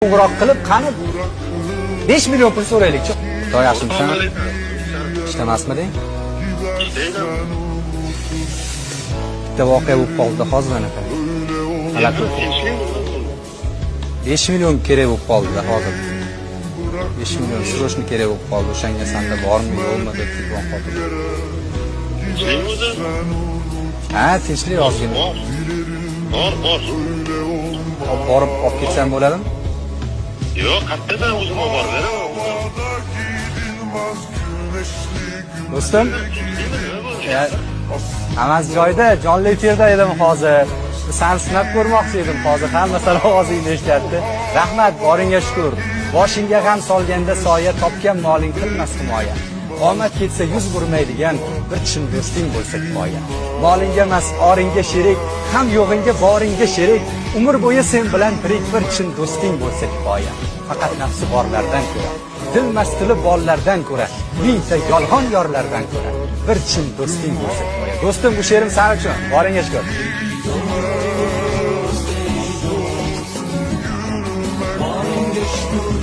qo'ng'iroq qilib, qani 5 million pul so'raylik-chi. Xudo yaxshimisan? Ishlamasmiding? Bitta voqea bo'lib qoldi hozir anaqa. Halok bo'ldi. 5 million kerak bo'lib qoldi hozir. 5 million srochni kerak bo'lib qoldi. O'shanga sanda bormi, yo'qmi deb telefon qildim. Ha, tinchlik ozgina. Bor. Borib olib ketsam bo'ladimi? Yo'q, qayerdan o'zim olib borib beraman. Do'stim, hammasi joyida, jonli efirda edim hozir. Seni sinab ko'rmoqchi edim hozir. Hamma ovozingni eshityapti. Rahmat, boringga shukr. Boshingga g'am solganda soya, topgan moling qilmas himoya. Omad ketsa yuz burmaydigan bir chin do'sting bo'lsa kifoya. Molingga emas, oringga sherik, ham yo'g'ingga boringga sherik. Umr bo'yi sen bilan tirik bir chin do'sting bo'lsa kifoya. Faqat nafsi borlardan ko'ra, dil mastili bollardan ko'ra, mingta yolg'on yorlardan ko'ra bir chin do'sting bo'lsa kifoya. Do'stim, bu she'rim sen uchun. Boringga shukr. Boringga shukr.